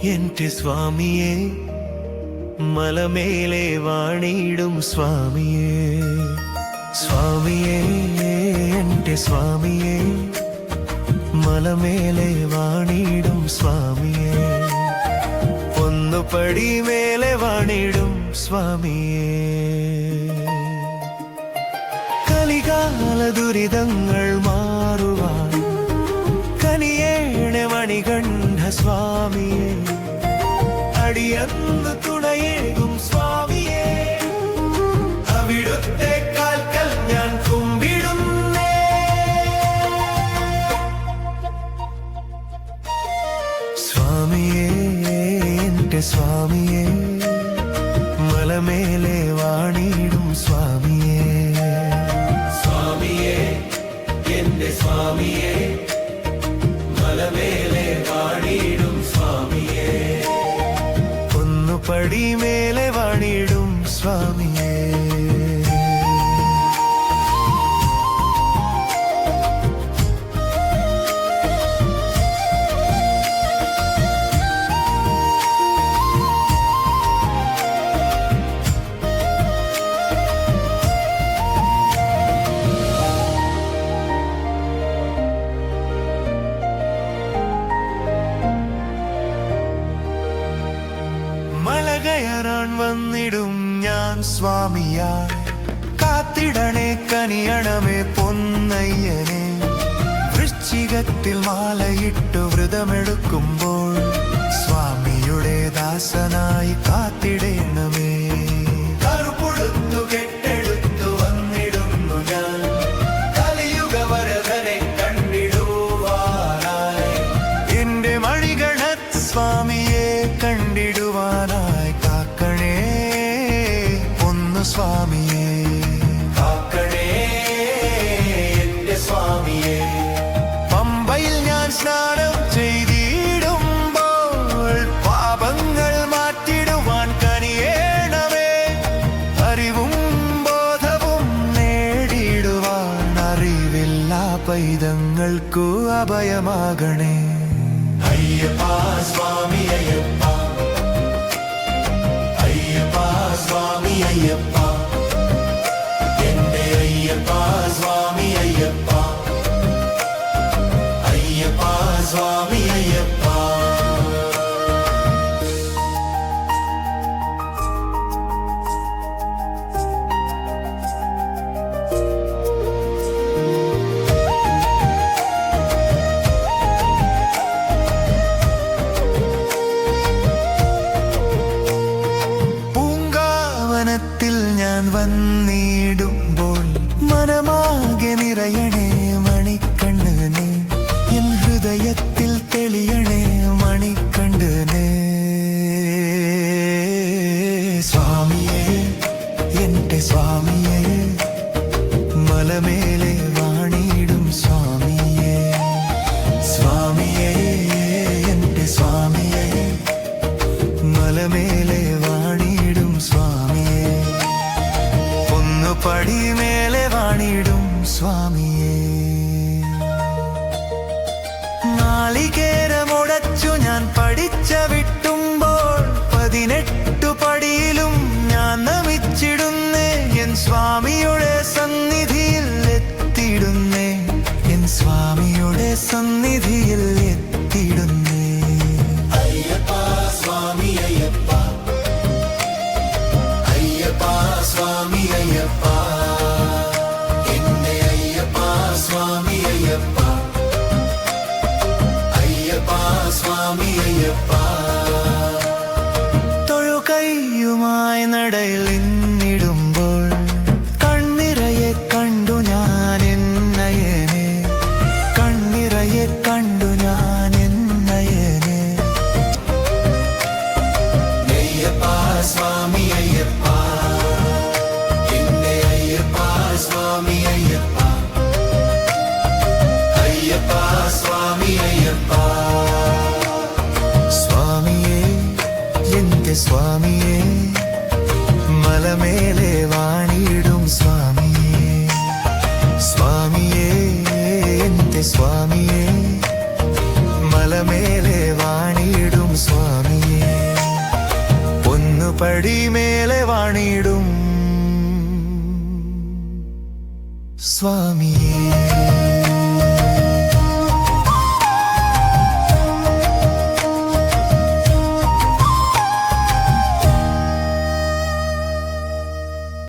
എന്റെ സ്വാമിയേ, മലമേലെ വാണിടും സ്വാമിയേ. സ്വാമിയേ, എന്റെ സ്വാമിയേ, മലമേലെ വാണിടും സ്വാമിയേ. ഒന്നു പടി മേലെ വാണിടും സ്വാമിയേ. കലികാല ദുരിതങ്ങൾ മാറുവാൻ കനിയേണ മണികണ്ഠ സ്വാമിയേ. അടിയന്നു തുണയേകും സ്വാമിയേ, അവിടുത്തെ കാൽക്കൽ ഞാൻ കുമ്പിടുന്നേ. സ്വാമിയേ, എന്റെ സ്വാമിയേ, മലമേലെ വാണിടും സ്വാമിയേ. സ്വാമിയേ, എന്റെ സ്വാമിയേ, മലമേലെ വാണിടും സ്വാമിയേ. ഒന്നു പടി മേലെ വാണിടും സ്വാമിയേ. കയറാൻ വന്നിടും ഞാൻ സ്വാമിയായി, കാത്തിടണേ കനിയണമേ പൊന്നയ്യനെ. വൃശ്ചികത്തിൽ മാലയിട്ടു വ്രതമെടുക്കുമ്പോൾ സ്വാമിയുടെ ദാസനായി കാത്തിടേണമേ. കറുപുടുത്തു കെട്ടെടുത്തു വന്നിടുന്നു ഞാൻ, കലിയുഗ വരദനെ കണ്ടിടുവാനായി. എന്റെ മണിഗണത് സ്വാമിയെ കണ്ടിടുവാനായി കാക്കണേ ഒന്നു സ്വാമിയേ. കാക്കണേ എന്റെ സ്വാമിയേ. പമ്പയിൽ ഞാൻ സ്നാനം ചെയ്തിടുമ്പോൾ പാപങ്ങൾ മാറ്റിടുവാൻ കനിയേണമേ. അറിവും ബോധവും നേടിടുവാൻ അറിവില്ലാ പൈതങ്ങൾക്കു അഭയമാകണേ. അയ്യപ്പ സ്വാമി അയ്യപ്പ, അയ്യപ്പ സ്വാമി അയ്യപ്പ, എന്റെ അയ്യപ്പ സ്വാമി അയ്യപ്പ, അയ്യപ്പ സ്വാമി അയ്യപ്പ. ഞാൻ വന്നിടുമ്പോൾ മനമാകെ നിറയണേ മണിക്കണ്ണനെ. എൻ ഹൃദയത്തിൽ തെളിയണേ മണിക്കണ്ണനെ. സ്വാമിയേ, എന്റെ സ്വാമിയേ, മലമേലെ വാണിടും സ്വാമിയേ. സ്വാമിയേ, എന്റെ സ്വാമിയേ, മലമേലെ വാണിടും സ്വാമിയേ. പടി മേലെ വാണിടും സ്വാമിയേ. നാളികേരമുടച്ചു ഞാൻ പഠിച്ച വിട്ടുമ്പോൾ 18 പടിയിലും ഞാൻ നമിച്ചിടുന്നേ. എൻ സ്വാമിയുടെ സന്നിധിയിൽ എത്തിയിടുന്നേ, എൻ സ്വാമിയുടെ സന്നിധിയിൽ എത്തിയിടുന്നേ. അയ്യപ്പ സ്വാമി അയ്യപ്പ, അയ്യപ്പ സ്വാമി അയ്യപ്പ, എന്റെ അയ്യപ്പ സ്വാമി അയ്യപ്പ, അയ്യപ്പ സ്വാമി അയ്യപ്പ. തൊഴുകൈയുമായി നടയിൽ നിന്നിടുമ്പോൾ കണ്ണിറയെ കണ്ടു ഞാൻ എന്നയനെ. കണ്ണിറയെ കണ്ടു ഞാൻ എന്നയനെ. അയ്യപ്പ സ്വാമി അയ്യപ്പ, സ്വാമി അയ്യപ്പ, അയ്യപ്പ സ്വാമി അയ്യപ്പ. സ്വാമിയേ, എന്റെ സ്വാമിയേ, മലമേലെ വാണിടും സ്വാമിയേ. സ്വാമിയേ, എന്റെ സ്വാമിയേ, മലമേലെ വാണിടും സ്വാമി. പടി മേലെ വാണിടും സ്വാമിയേ.